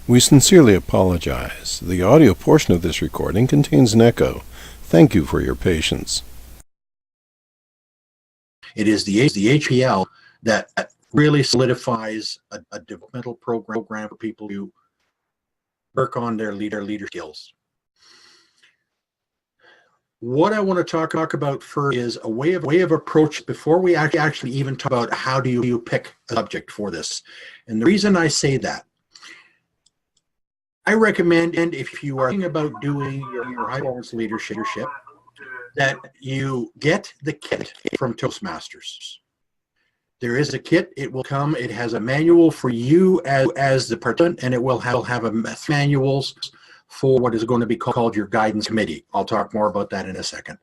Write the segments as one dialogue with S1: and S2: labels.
S1: We sincerely apologize. The audio portion of this recording contains an echo. Thank you for your patience.
S2: It is the HPL that really solidifies a developmental program for people to work on their leader skills. What I want to talk about first is a way of approach before we actually even talk about how do you pick a subject for this. And the reason I say that, I recommend, and if you are thinking about doing your high performance leadership, that you get the kit from Toastmasters. There is a kit. It will come. It has a manual for you as the participant, and it will have a manuals for what is going to be called your guidance committee. I'll talk more about that in a second.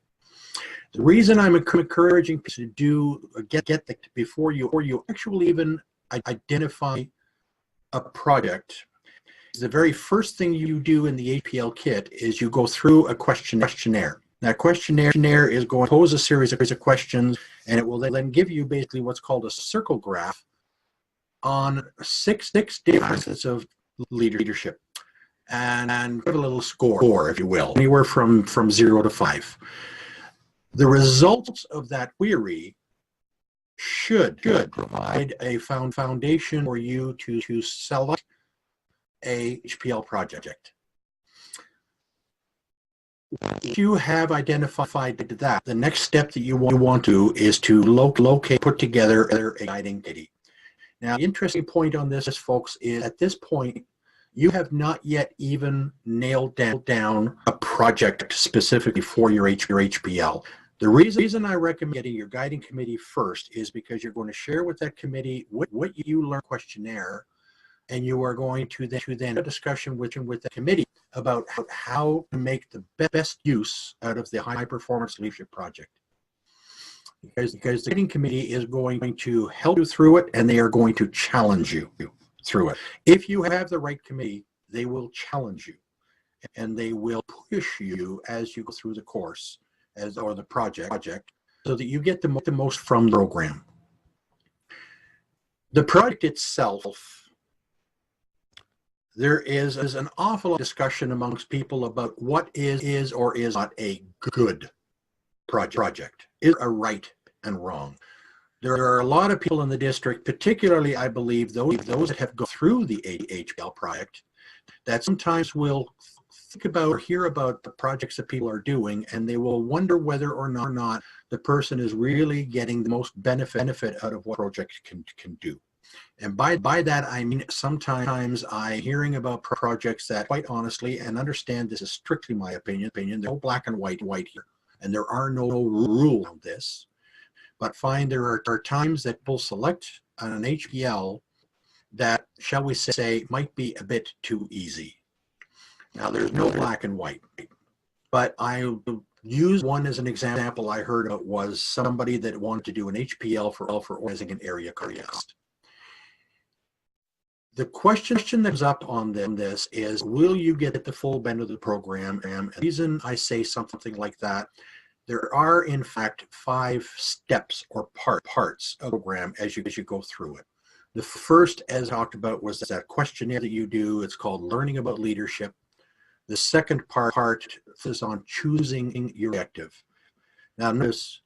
S2: The reason I'm encouraging people to get the before you actually even identify a project. The very first thing you do in the HPL kit is you go through a questionnaire. That questionnaire is going to pose a series of questions, and it will then give you basically what's called a circle graph on six different facets of leadership, and give a little score, if you will, anywhere from 0 to 5. The results of that query should provide a foundation for you to select a HPL project. If you have identified that, the next step that you want to is to put together a guiding committee. Now, the interesting point on this, folks, is at this point, you have not yet even nailed down a project specifically for your HPL. The reason I recommend getting your guiding committee first is because you're going to share with that committee what you learned questionnaire, and you are going to then have a discussion with the committee about how to make the best use out of the high performance leadership project. Because the guiding committee is going to help you through it, and they are going to challenge you through it. If you have the right committee, they will challenge you, and they will push you as you go through the course or the project, so that you get the most from the program. The project itself, there is an awful lot of discussion amongst people about what is or is not a good project. Is a right and wrong. There are a lot of people in the district, particularly I believe those that have gone through the HPL project, that sometimes will think about or hear about the projects that people are doing, and they will wonder whether or not the person is really getting the most benefit out of what project can do. And by that, I mean sometimes I'm hearing about projects that, quite honestly, and understand this is strictly my opinion, there's no black and white here, and there are no rules on this, but find there are times that people select on an HPL that, shall we say, might be a bit too easy. Now, there's no black and white, but I use one as an example I heard of was somebody that wanted to do an HPL for organizing an area contest. The question that comes up on this is, will you get the full benefit of the program? And the reason I say something like that, there are in fact 5 steps or parts of the program as you go through it. The first, as talked about, was that questionnaire that you do. It's called Learning About Leadership. The second part is on choosing your objective. Now notice,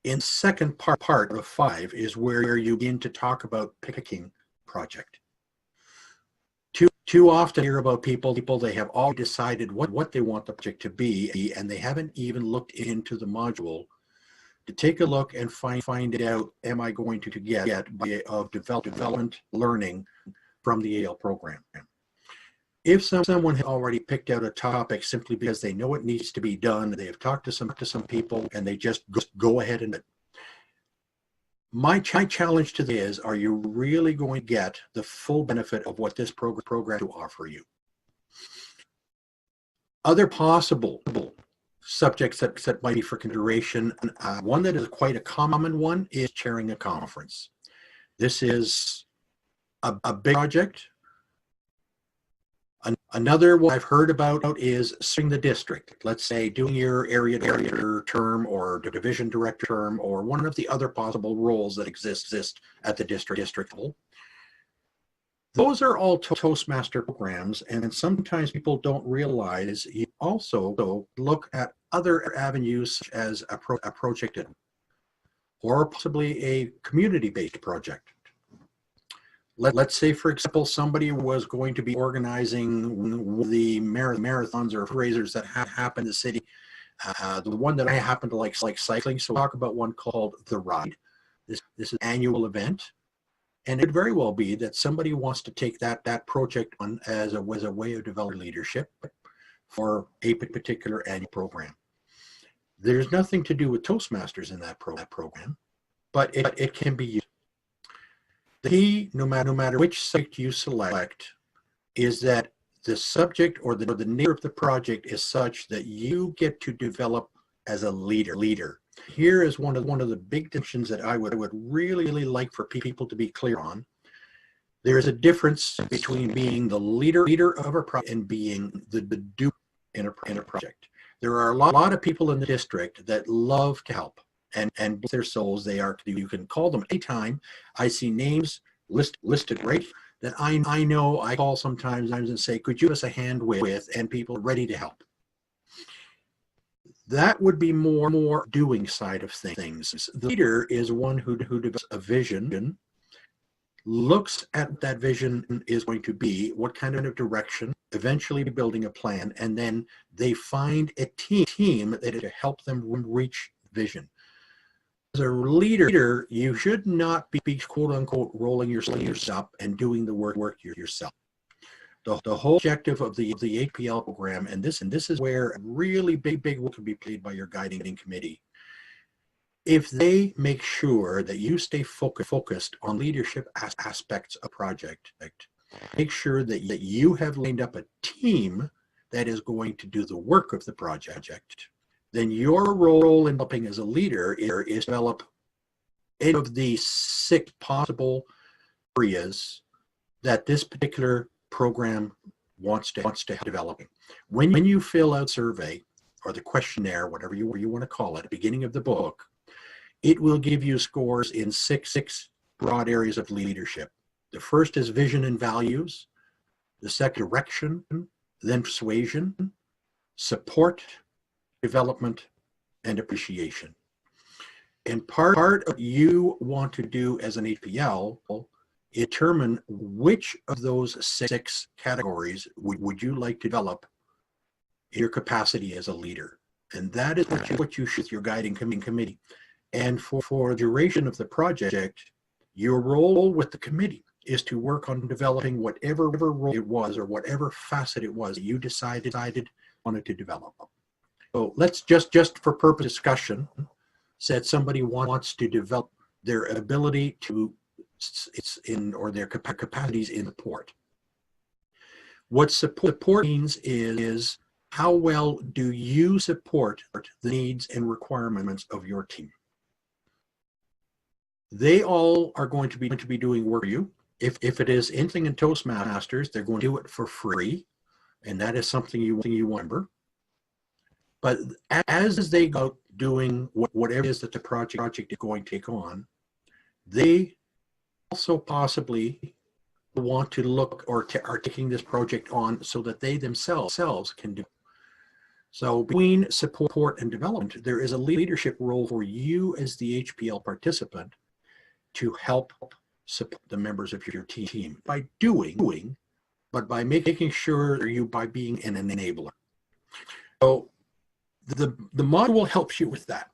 S2: in the second part of 5 is where you begin to talk about picking project. Too often I hear about people, they have all decided what they want the project to be, and they haven't even looked into the module to take a look and find out, am I going to get of development learning from the AL program? If someone has already picked out a topic simply because they know it needs to be done, they have talked to some people, and they just go ahead and my challenge to this is, are you really going to get the full benefit of what this program to offer you? Other possible subjects that might be for consideration, one that is quite a common one is chairing a conference. This is a big project. Another one I've heard about is serving the district. Let's say doing your area director term or division director term, or one of the other possible roles that exist at the district level. Those are all Toastmaster programs, and sometimes people don't realize you also look at other avenues such as a project or possibly a community-based project. Let's say, for example, somebody was going to be organizing the marathons or fundraisers that happen in the city. The one that I happen to like cycling, so we'll talk about one called The Ride. This is an annual event. And it could very well be that somebody wants to take that project on as a way of developing leadership for a particular annual program. There's nothing to do with Toastmasters in that program, but it can be used. The key, no matter which subject you select, is that the subject or the nature of the project is such that you get to develop as a leader. Here is one of the big distinctions that I would really like for people to be clear on. There is a difference between being the leader of a project and being the doer in a project. There are a lot of people in the district that love to help, and bless their souls, they are. You can call them anytime. I see names listed right that I know I call sometimes and say, could you give us a hand with, and people are ready to help. That would be more doing side of things. The leader is one who develops a vision, looks at that vision is going to be, what kind of direction, eventually building a plan, and then they find a team that to help them reach vision. As a leader, you should not be quote unquote rolling your sleeves up and doing the work yourself. The whole objective of the HPL program, and this is where really big work can be played by your guiding committee. If they make sure that you stay focused on leadership aspects of project, make sure that you have lined up a team that is going to do the work of the project, then your role in helping as a leader is to develop any of the 6 possible areas that this particular program wants to have developing. When you fill out survey or the questionnaire, whatever you want to call it, at the beginning of the book, it will give you scores in six broad areas of leadership. The first is vision and values, the second direction, then persuasion, support, development, and appreciation. And part of what you want to do as an HPL, determine which of those 6 categories would you like to develop in your capacity as a leader. And that is what you should with your guiding committee. And for the duration of the project, your role with the committee is to work on developing whatever role it was or whatever facet it was that you decided wanted to develop. So let's just for purpose discussion, said somebody wants to develop their ability to their capacities in support. What support means is how well do you support the needs and requirements of your team. They all are going to be doing work for you. If it is anything in Toastmasters, they're going to do it for free, and that is something you remember. But as they go doing whatever it is that the project is going to take on, they also possibly want to look or are taking this project on so that they themselves can do. So between support and development, there is a leadership role for you as the HPL participant to help support the members of your team by doing, but by making sure by being an enabler. So the module helps you with that.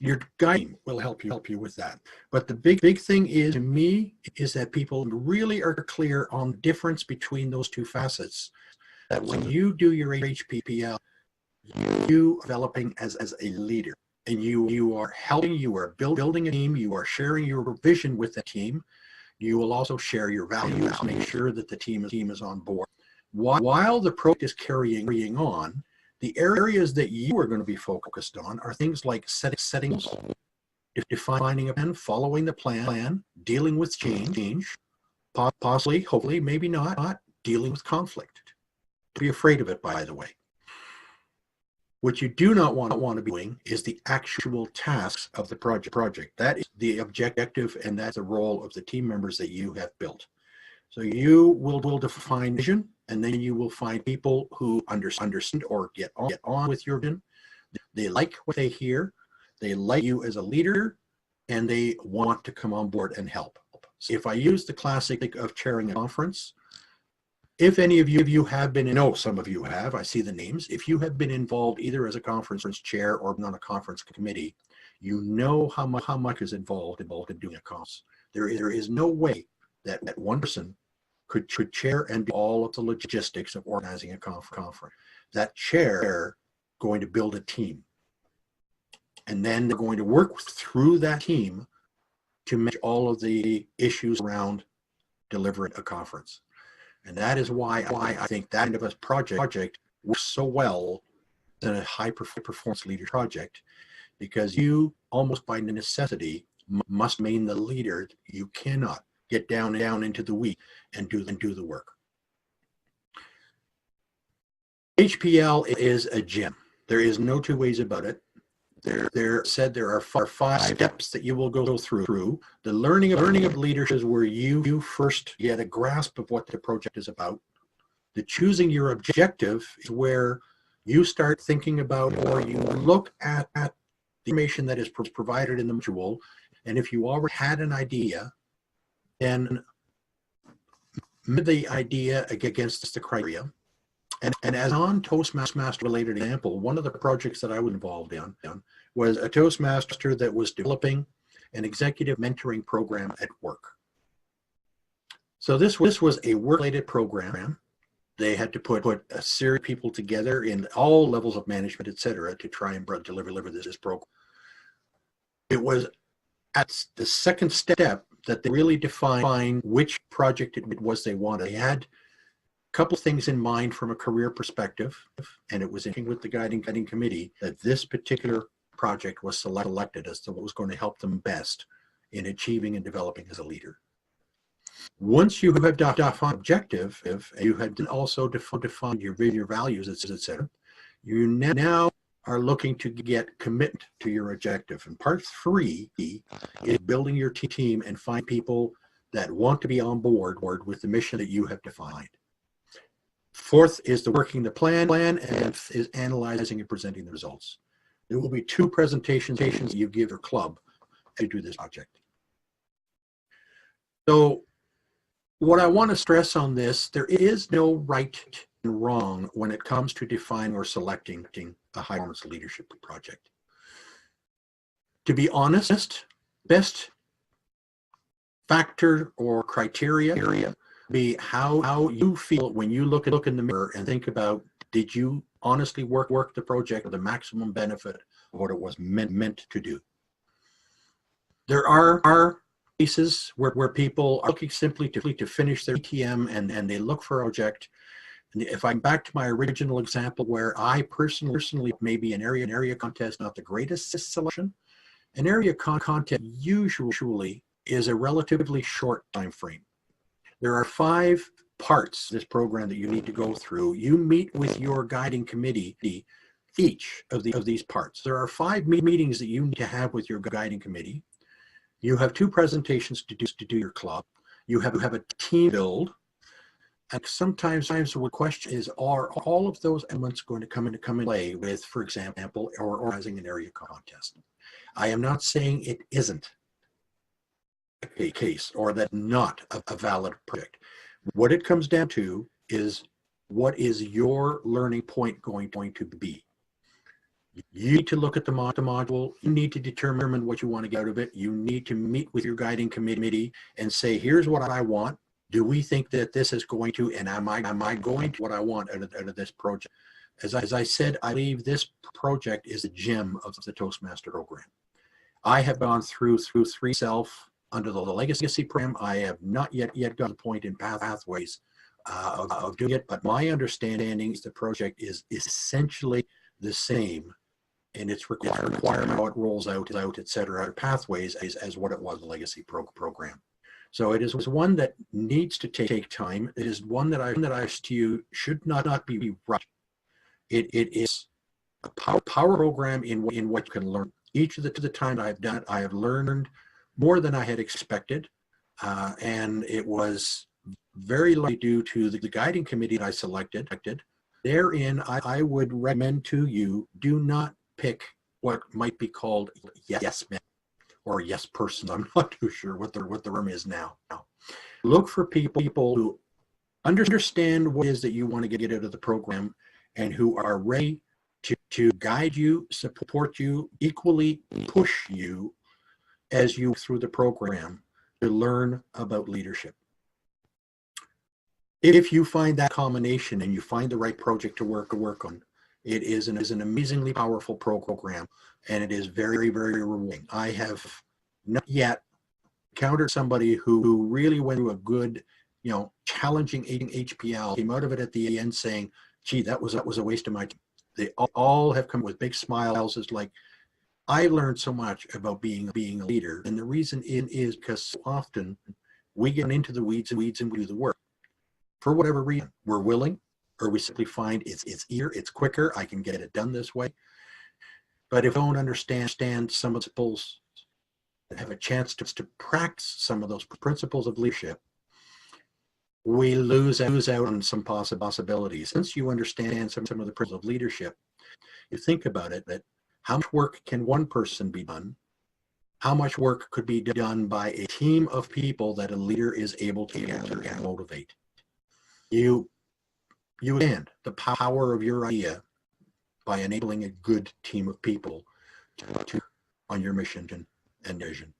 S2: Your guiding will help you with that. But the big thing is, to me, is that people really are clear on the difference between those 2 facets. That when you do your HPL, you are developing as a leader, and you are helping, you are building a team, you are sharing your vision with the team. You will also share your values, make sure that the team is on board. While the project is carrying on, the areas that you are going to be focused on are things like setting goals, defining a plan, following the plan, dealing with change, possibly, hopefully, maybe not, dealing with conflict. Don't be afraid of it, by the way. What you do not want to be doing is the actual tasks of the project. That is the objective, and that's the role of the team members that you have built. So you will define vision, and then you will find people who understand or get on with your vision. They like what they hear, they like you as a leader, and they want to come on board and help. So if I use the classic of chairing a conference, if any of you have been, some of you have, I see the names. If you have been involved either as a conference chair or on a conference committee, you know how much is involved in doing a conference. There is no way that one person could chair and do all of the logistics of organizing a conference. That chair going to build a team. And then they're going to work through that team to manage all of the issues around delivering a conference. And that is why I think that kind of a project works so well in a high performance leader project, because you almost by necessity must remain the leader. You cannot get down into the weeds and do the work. HPL is a gem. There is no two ways about it. There are five steps that you will go through. The learning of leadership is where you first get a grasp of what the project is about. The choosing your objective is where you start thinking about, or you look at the information that is provided in the module, and if you already had an idea, then the idea against the criteria. And as on Toastmaster related example, one of the projects that I was involved in was a Toastmaster that was developing an executive mentoring program at work. So this was a work-related program. They had to put a series of people together in all levels of management, et cetera, to try and deliver this program. It was at the second step that they really defined which project it was they wanted. They had couple of things in mind from a career perspective, and it was in with the guiding committee that this particular project was selected as to what was going to help them best in achieving and developing as a leader. Once you have defined objective, if you had also defined your values, etc., you now are looking to get commitment to your objective. And part 3 is building your team and find people that want to be on board with the mission that you have defined. 4th is the working the plan, and 5th is analyzing and presenting the results. There will be 2 presentations that you give your club to do this project. So what I want to stress on this, there is no right and wrong when it comes to defining or selecting a high performance leadership project. To be honest, best factor or criteria be how you feel when you look in the mirror and think about, did you honestly work the project for the maximum benefit of what it was meant to do? There are cases where people are looking simply to finish their ETM and they look for a project. And if I'm back to my original example where I personally maybe an area contest, not the greatest selection, an area contest usually is a relatively short time frame. There are 5 parts this program that you need to go through. You meet with your guiding committee each of these parts. There are 5 meetings that you need to have with your guiding committee. You have 2 presentations to do your club. You have a team build. And sometimes the question is, are all of those elements going to come into play with, for example, or organizing an area contest? I am not saying it isn't a case or that not a valid project. What it comes down to is, what is your learning point going to be? You need to look at the module. You need to determine what you want to get out of it. You need to meet with your guiding committee and say, here's what I want. Do we think that this is going to, and am I going to what I want out of this project? As I said, I believe this project is a gem of the Toastmaster program. I have gone through 3 self under the legacy program. I have not yet got to the point in pathways of doing it, but my understanding is the project is essentially the same in its requirement, how it rolls out, etc., pathways as what it was, the legacy program. So it is one that needs to take time. It is one that I to you should not be rushed. It is a power program in what you can learn. Each of the time that I've done it, I have learned more than I had expected, and it was very likely due to the guiding committee that I selected. Therein, I would recommend to you, do not pick what might be called yes men or yes person. I'm not too sure what the term is now. Look for people who understand what it is that you want to get out of the program and who are ready to guide you, support you, equally push you as you through the program to learn about leadership. If you find that combination and you find the right project to work on, it is an amazingly powerful program, and it is very, very rewarding. I have not yet encountered somebody who really went through a good, challenging HPL, came out of it at the end saying, gee, that was a waste of my time. They all have come with big smiles. It's like, I learned so much about being a leader. And the reason is because so often we get into the weeds and we do the work. For whatever reason, we're willing, or we simply find it's easier, it's quicker, I can get it done this way. But if we don't understand some of the principles, have a chance to practice some of those principles of leadership, we lose out on some possibilities. Since you understand some of the principles of leadership, you think about it, that how much work can one person be done? How much work could be done by a team of people that a leader is able to gather and motivate? You end the power of your idea by enabling a good team of people to on your mission and vision.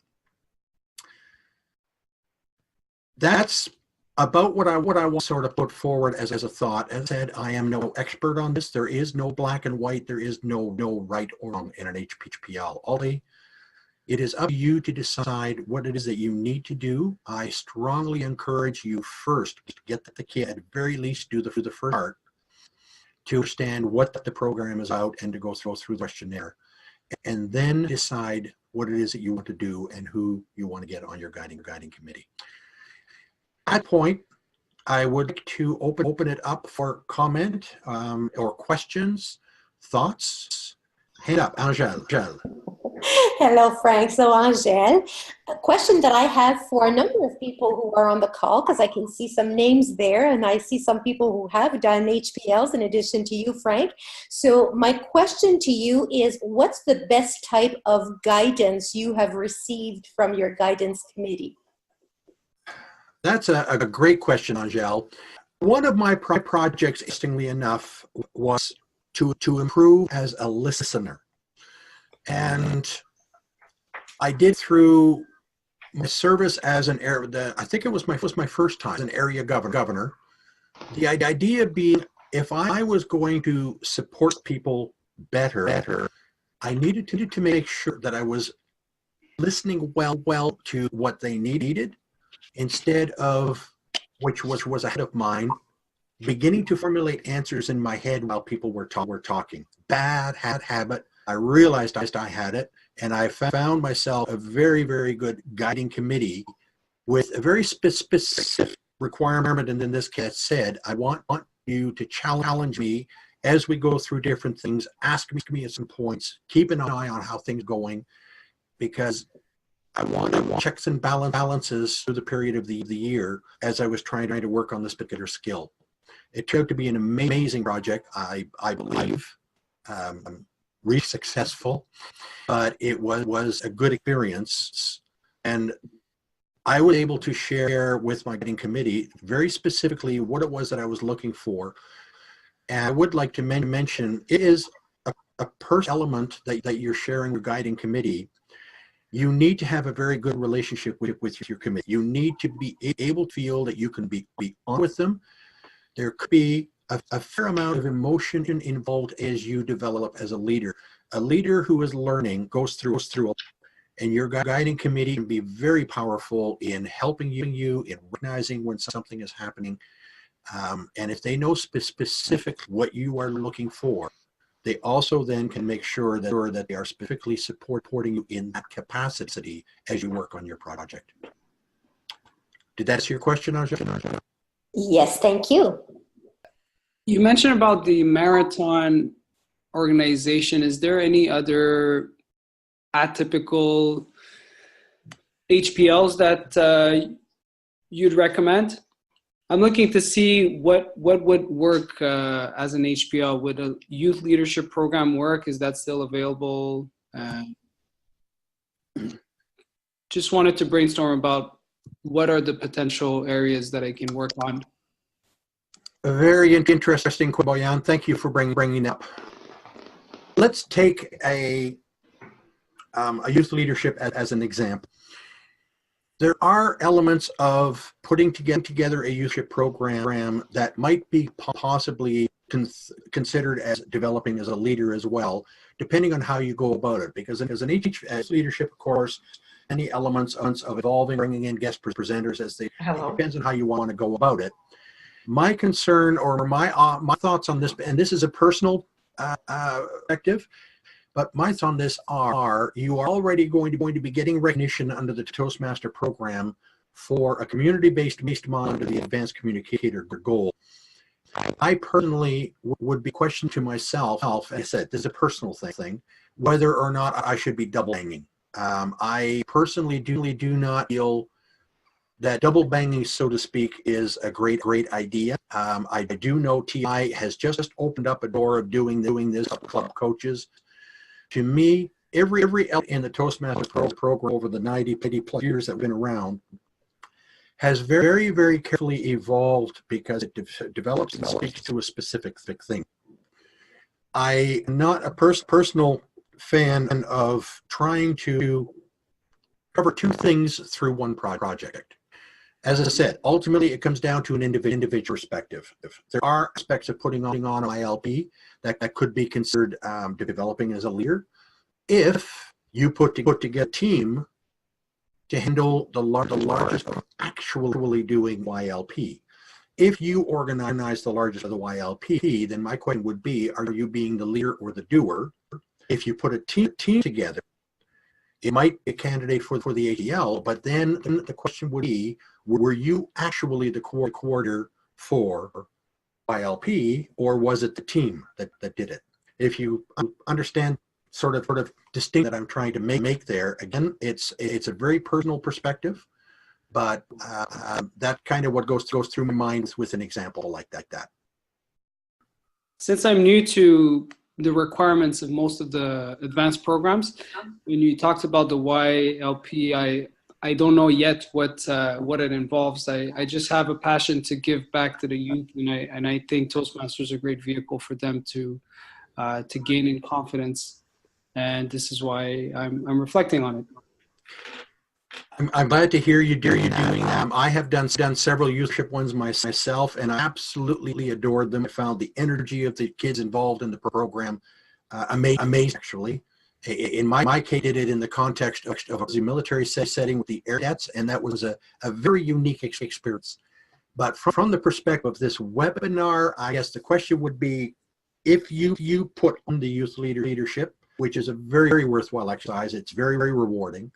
S2: That's about what I want to sort of put forward as a thought. As I said, I am no expert on this. There is no black and white. There is no right or wrong in an HPL. It is up to you to decide what it is that you need to do. I strongly encourage you first to get the kid, at very least do the first part, to understand what the program is about and to go through the questionnaire, and then decide what it is that you want to do and who you want to get on your guiding committee. At that point, I would like to open it up for comment or questions, thoughts. Hand up, Angel.
S3: Hello, Frank. So, Angel, a question that I have for a number of people who are on the call, because I can see some names there, and I see some people who have done HPLs in addition to you, Frank. So my question to you is, what's the best type of guidance you have received from your guidance committee?
S2: That's a great question, Angel. One of my projects, interestingly enough, was to improve as a listener. And I did through my service as an area, I think it was my first time as an area governor. The idea being, if I was going to support people better, I needed to make sure that I was listening well to what they needed, instead of, which was ahead of mine, beginning to formulate answers in my head while people were talking. Bad habit. I realized I had it, and I found myself a very, very good guiding committee with a very specific requirement. And in this case said, I want you to challenge me as we go through different things, ask me at some points, keep an eye on how things are going, because I want checks and balances through the period of the year as I was trying to work on this particular skill. It turned out to be an amazing project, I believe. Really successful, but it was a good experience, and I was able to share with my guiding committee very specifically what it was that I was looking for. And I would like to mention, it is a personal element that you're sharing your guiding committee. You need to have a very good relationship with your committee. You need to be able to feel that you can be on with them. There could be a fair amount of emotion involved as you develop as a leader. A leader who is learning goes through, and your guiding committee can be very powerful in helping you in recognizing when something is happening. And if they know specific what you are looking for, they also then can make sure that they are specifically supporting you in that capacity as you work on your project. Did that answer your question, Angela?
S3: Yes, thank you.
S4: You mentioned about the marathon organization. Is there any other atypical HPLs that you'd recommend? I'm looking to see what would work as an HPL. Would a youth leadership program work? Is that still available? Just wanted to brainstorm about what are the potential areas that I can work on.
S2: A very interesting, Boyan. Thank you for bringing up. Let's take a youth leadership as an example. There are elements of putting together a youth leadership program that might be possibly considered as developing as a leader as well, depending on how you go about it. Because as an HPL leadership course, any elements of evolving, bringing in guest presenters as they depends on how you want to go about it. My concern or my thoughts on this, and this is a personal perspective, but my thoughts on this are you are already going to be getting recognition under the Toastmaster program for a community-based model under the advanced communicator goal. I personally would be questioning to myself, as I said, this is a personal thing, whether or not I should be double banging. I personally do not feel that double banging, so to speak, is a great idea. I do know TI has just opened up a door of doing this club coaches. To me, every element in the Toastmaster program over the 90 plus years that have been around has very, very carefully evolved because it develops and speaks to a specific thing. I am not a personal fan of trying to cover two things through one project. As I said, ultimately it comes down to an individual perspective. If there are aspects of putting on ILP that could be considered developing as a leader, if you put together a team to handle the largest of actually doing YLP. If you organize the largest of the YLP, then my question would be, are you being the leader or the doer? If you put a team together, it might be a candidate for the HPL, but then the question would be, were you actually the coordinator for YLP, or was it the team that did it? If you understand sort of distinct that I'm trying to make there, again, it's a very personal perspective, but that kind of what goes through my mind with an example like that.
S4: Since I'm new to the requirements of most of the advanced programs, when you talked about the YLP, I don't know yet what it involves. I just have a passion to give back to the youth, and I think Toastmasters is a great vehicle for them to gain in confidence, and this is why I'm reflecting on it.
S2: I'm glad to hear you doing them. I have done several youthship ones myself, and I absolutely adored them. I found the energy of the kids involved in the program amazing, actually. In my case, I did it in the context of a military setting with the Air Cadets, and that was a very unique experience. But from the perspective of this webinar, I guess the question would be, if you put on the youth leadership, which is a very, very worthwhile exercise, it's very, very rewarding.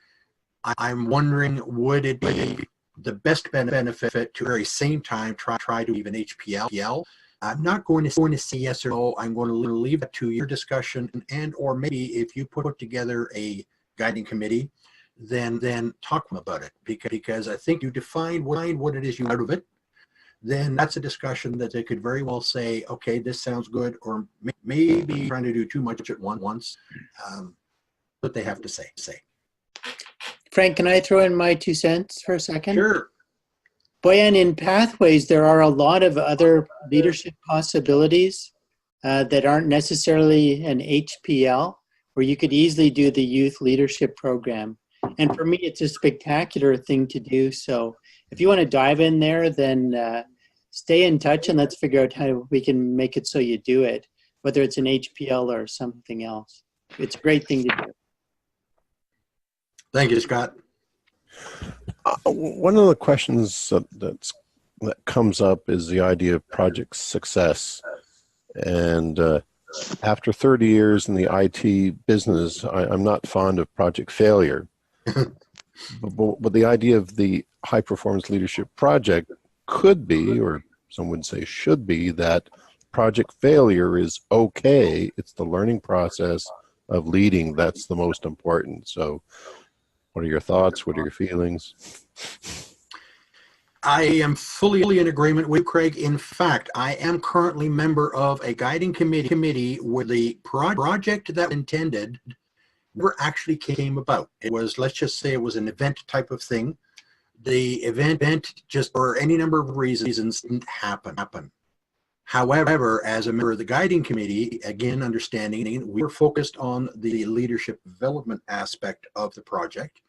S2: I'm wondering, would it be the best benefit to at the very same time try to even HPL? I'm not going to say yes or no. I'm going to leave that to your discussion, and or maybe if you put together a guiding committee, then talk about it, because I think you define what it is you out of it. Then that's a discussion that they could very well say, okay, this sounds good, or maybe trying to do too much at once. What they have to say.
S5: Frank, can I throw in my 2 cents for a second?
S2: Sure.
S5: Boyan, in Pathways, there are a lot of other leadership possibilities that aren't necessarily an HPL, where you could easily do the youth leadership program. And for me, it's a spectacular thing to do. So if you want to dive in there, then stay in touch and let's figure out how we can make it so you do it, whether it's an HPL or something else. It's a great thing to do.
S2: Thank you, Scott.
S1: One of the questions that comes up is the idea of project success. And after 30 years in the IT business, I'm not fond of project failure. but the idea of the high performance leadership project could be, or some would say should be, that project failure is okay. It's the learning process of leading that's the most important. So what are your thoughts? What are your feelings?
S2: I am fully in agreement with Craig. In fact, I am currently member of a guiding committee where the project that was intended never actually came about. It was, let's just say it was an event type of thing. The event just, for any number of reasons, didn't happen. However, as a member of the guiding committee, again, understanding we were focused on the leadership development aspect of the project,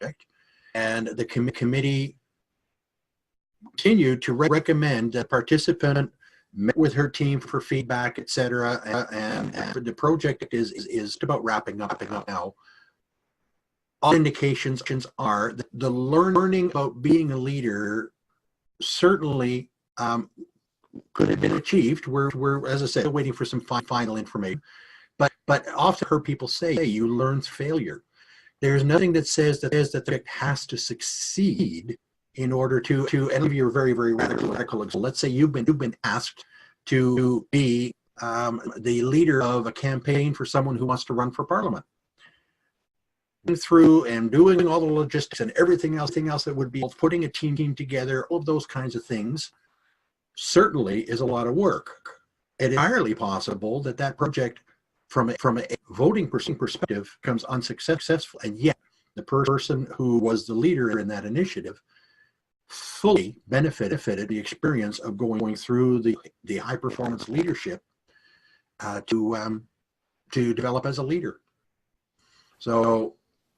S2: and the committee continued to recommend that participant met with her team for feedback, etc. And the project is about wrapping up now. All indications are that the learning about being a leader certainly could have been achieved. We're, as I said, waiting for some final information. But often heard people say you learn through failure. There's nothing that says that the project has to succeed in order to, and give you a very radical example. Let's say you've been asked to be the leader of a campaign for someone who wants to run for parliament. Through and doing all the logistics and everything else that would be putting a team together, all of those kinds of things, certainly is a lot of work. It is entirely possible that project, from a voting perspective, becomes unsuccessful, and yet the person who was the leader in that initiative fully benefited the experience of going through the high performance leadership to develop as a leader. So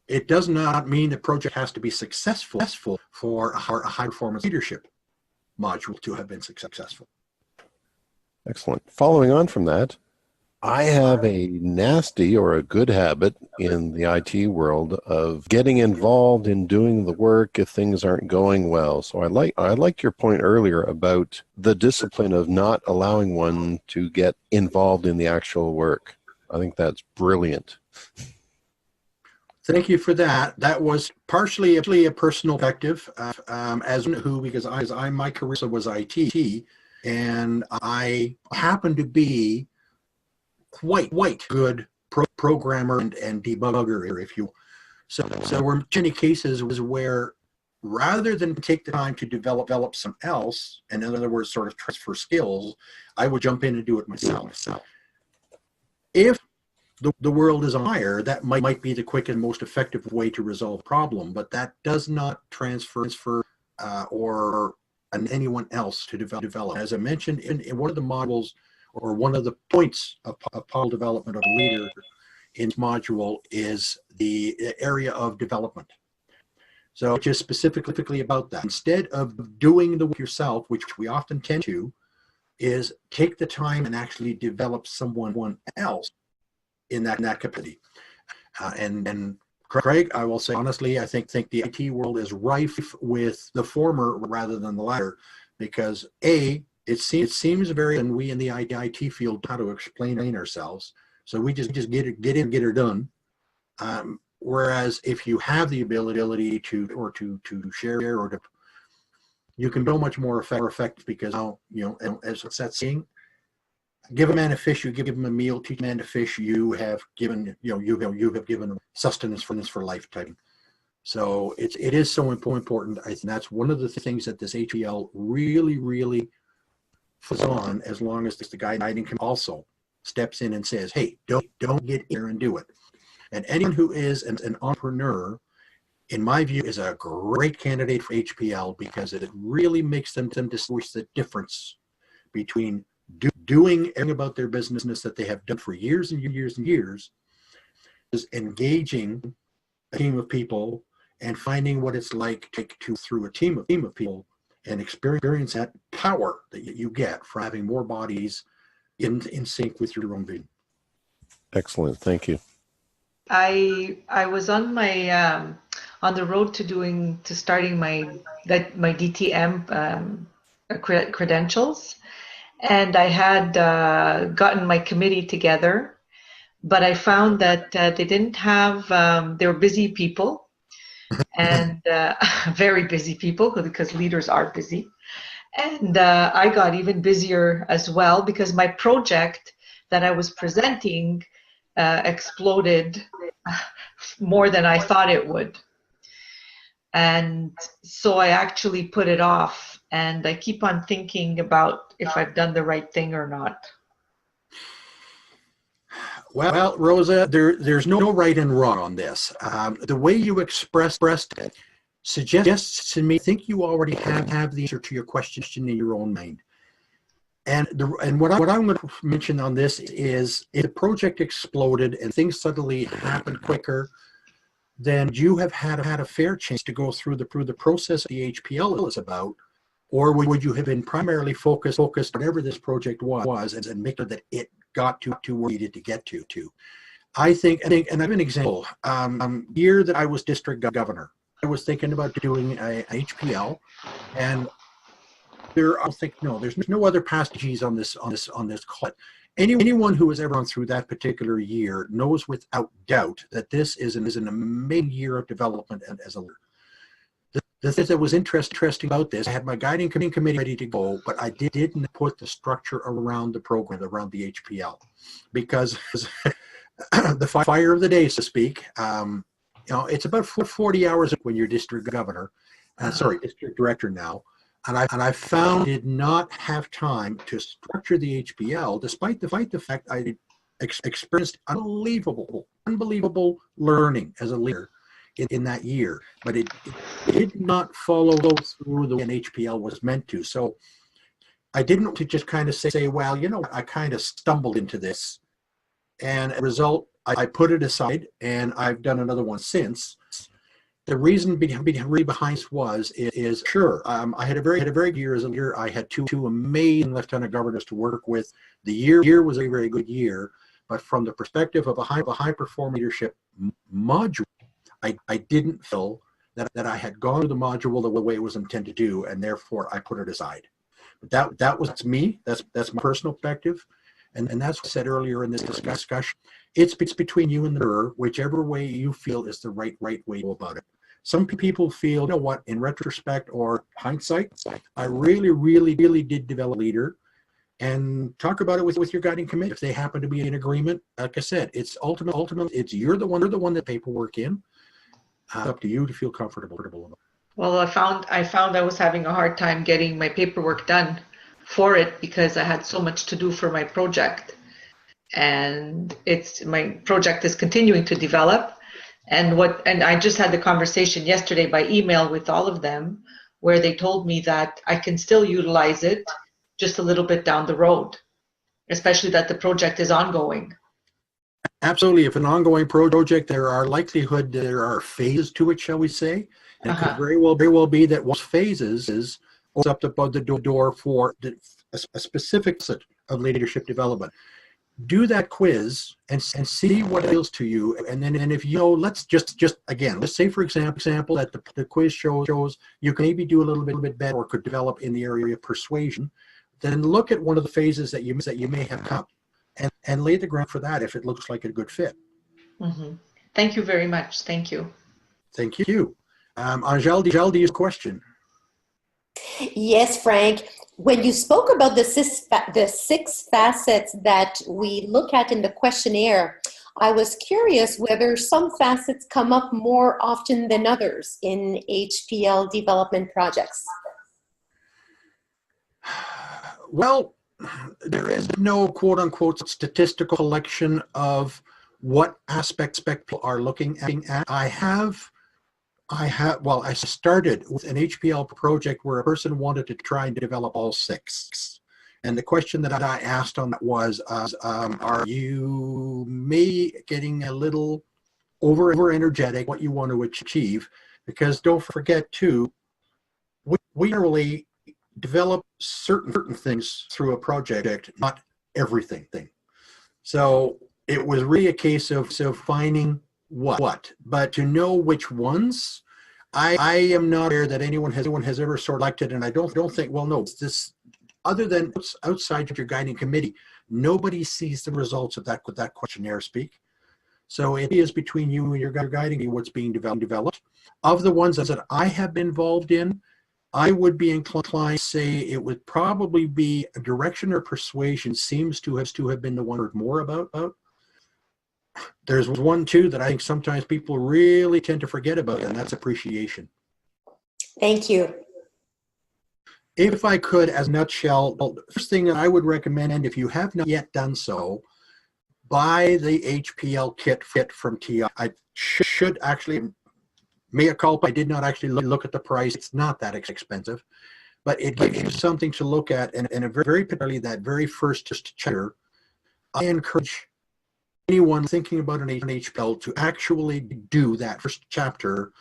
S2: it does not mean the project has to be successful for a high performance leadership module to have been successful.
S1: Excellent. Following on from that, I have a nasty or a good habit in the IT world of getting involved in doing the work if things aren't going well. So I liked your point earlier about the discipline of not allowing one to get involved in the actual work. I think that's brilliant.
S2: Thank you for that. That was partially a personal perspective, because my career was IT, and I happened to be quite good programmer and debugger, if you. So there were many cases where rather than take the time to develop something else, and in other words, sort of transfer skills, I would jump in and do it myself. If the world is on fire, that might be the quick and most effective way to resolve a problem, but that does not transfer or anyone else to develop. As I mentioned, in one of the modules, or one of the points of model development of a leader in this module is the area of development. So just specifically about that. Instead of doing the work yourself, which we often tend to, is take the time and actually develop someone else in that capacity. And Craig, I will say honestly, I think the IT world is rife with the former rather than the latter, because it seems very, and we in the IT field know how to explain ourselves, so we just get her done. Whereas if you have the ability to share or to, you can build much more effective, because as it's that saying, give a man a fish, you give him a meal. Teach a man to fish, you have given you have given sustenance for lifetime. So it is so important. I think that's one of the things that this HPL really focuses on, as long as the guiding committee also steps in and says, hey, don't get here and do it. And anyone who is an entrepreneur, in my view, is a great candidate for HPL, because it really makes them distinguish the difference between doing everything about their business that they have done for years and years and years, is engaging a team of people and finding what it's like to through a team of people and experience that power that you get from having more bodies in sync with your own vision.
S1: Excellent. Thank you.
S6: I was on my on the road to starting my DTM credentials, and I had gotten my committee together, but I found that they didn't have, they were busy people, and very busy people, because leaders are busy. And I got even busier as well, because my project that I was presenting exploded more than I thought it would. And so I actually put it off and I keep on thinking about if I've done the right thing or not.
S2: Well, Rosa, there's no right and wrong on this. The way you expressed it suggests to me, I think you already have the answer to your question in your own mind. And what I'm going to mention on this is, if the project exploded and things suddenly happened quicker, then you have had a fair chance to go through the process the HPL is about, or would you have been primarily focused whatever this project was and make sure that it got to where it needed to get to. I think, and I have an example. Year that I was district governor, I was thinking about doing a HPL, and there's no other passages on this call. Anyone who has ever gone through that particular year knows without doubt that this is an amazing year of development as a leader. The thing that was interesting about this, I had my guiding committee ready to go, but I didn't put the structure around the program, around the HPL, because the fire of the day, so to speak, it's about 40 hours when you're district governor, district director now. And I found I did not have time to structure the HPL, despite the fact I experienced unbelievable learning as a leader in that year. But it did not follow through the way an HPL was meant to. So I didn't want to just kind of say, well, I kind of stumbled into this. And as a result, I put it aside, and I've done another one since. The reason behind this is sure, I had a very good year as a leader. I had two amazing lieutenant governors to work with. The year was a very good year, but from the perspective of a high performing leadership module, I didn't feel that I had gone through the module the way it was intended to do, and therefore I put it aside. But that was me. That's my personal perspective, and that's what I said earlier in this discussion. It's between you and the mirror, whichever way you feel is the right way to go about it. Some people feel, you know what, in retrospect or hindsight, I really did develop a leader, and talk about it with your guiding committee. If they happen to be in agreement, like I said, it's ultimately, it's you're the one that paperwork in. It's up to you to feel comfortable about it.
S6: Well, I found I was having a hard time getting my paperwork done for it because I had so much to do for my project, and my project is continuing to develop. And I just had the conversation yesterday by email with all of them, where they told me that I can still utilize it just a little bit down the road, especially that the project is ongoing.
S2: Absolutely. If an ongoing project, there are phases to it, shall we say? And it could very well be that one phases is up above the door for a specific set of leadership development. Do that quiz and see what it feels to you, and then if let's say for example that the quiz shows you can maybe do a little bit better or could develop in the area of persuasion. Then look at one of the phases that you may have come, and lay the ground for that if it looks like a good fit.
S6: Mm-hmm. Thank you very much. Thank you.
S2: Thank you. Angel, do you have a question?
S3: Yes, Frank. When you spoke about the six facets that we look at in the questionnaire, I was curious whether some facets come up more often than others in HPL development projects.
S2: Well, there is no quote-unquote statistical collection of what aspects people are looking at. I started with an HPL project where a person wanted to try and develop all six. And the question that I asked on that was, are you maybe getting a little over energetic what you want to achieve? Because don't forget too, we really develop certain things through a project, not everything. So it was really a case of finding what, but to know which ones, I am not aware that anyone has ever selected, and I don't think, well, no, this, other than outside of your guiding committee, nobody sees the results of that questionnaire speak. So it is between you and your guiding committee what's being developed. Of the ones that I have been involved in, I would be inclined to say it would probably be a direction or persuasion seems to have been the one heard more about. There's one too that I think sometimes people really tend to forget about, and that's appreciation.
S3: Thank you.
S2: If I could, as a nutshell, well, the first thing that I would recommend, if you have not yet done so, buy the HPL kit from TI. I should actually, mea culpa, I did not actually look at the price. It's not that expensive, but it gives you something to look at. And very particularly that very first chapter, I encourage anyone thinking about an HPL to actually do that first chapter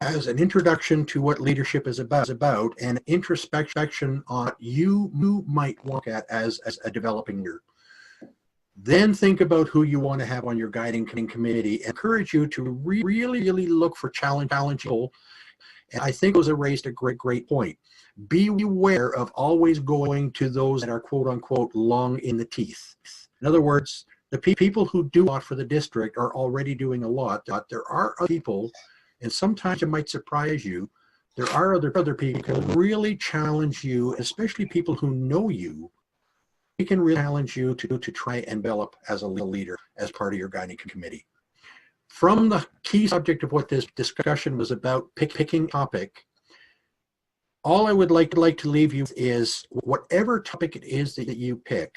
S2: as an introduction to what leadership is about and introspection on what you might look at as a developing leader. Then think about who you want to have on your guiding committee. Encourage you to really look for challenging people. And I think those have raised a great point. Be aware of always going to those that are quote unquote long in the teeth. In other words, the people who do a lot for the district are already doing a lot. There are other people, and sometimes it might surprise you, there are other people who can really challenge you, especially people who know you. They can really challenge you to try and develop as a leader as part of your guiding committee. From the key subject of what this discussion was about, picking topic, all I would like to leave you with is whatever topic it is that you pick,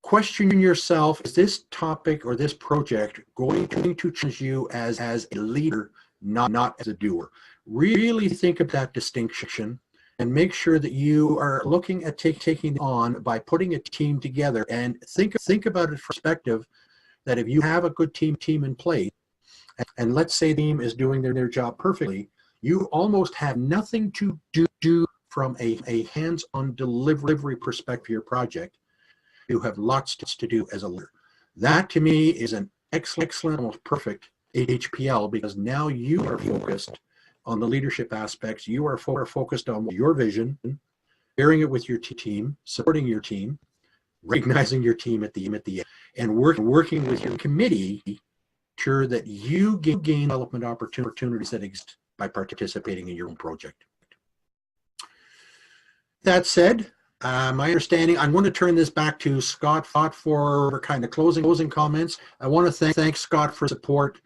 S2: question yourself, is this topic or this project going to challenge you as a leader, not as a doer? Really think of that distinction and make sure that you are looking at taking on by putting a team together, and think about it from perspective that if you have a good team in place, and let's say the team is doing their job perfectly, you almost have nothing to do from a hands-on delivery perspective for your project. You have lots to do as a leader. That to me is an excellent, almost perfect HPL, because now you are focused on the leadership aspects. You are focused on your vision, sharing it with your team, supporting your team, recognizing your team at the end, and working with your committee to ensure that you gain development opportunities that exist by participating in your own project. That said, my understanding, I'm going to turn this back to Scott for kind of closing comments. I want to thank Scott for support.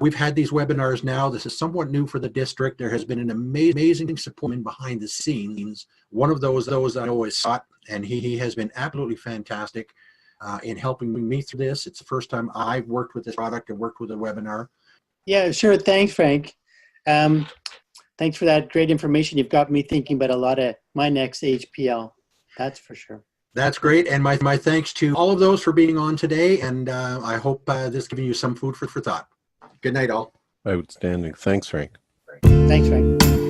S2: We've had these webinars now. This is somewhat new for the district. There has been an amazing support behind the scenes. One of those I know is Scott, and he has been absolutely fantastic in helping me through this. It's the first time I've worked with this product and worked with a webinar.
S5: Yeah, sure. Thanks, Frank. Thanks for that great information. You've got me thinking about a lot of my next HPL. That's for sure.
S2: That's great. And my thanks to all of those for being on today. And I hope this has given you some food for thought. Good night, all.
S1: Outstanding. Thanks, Frank.
S5: Thanks, Frank.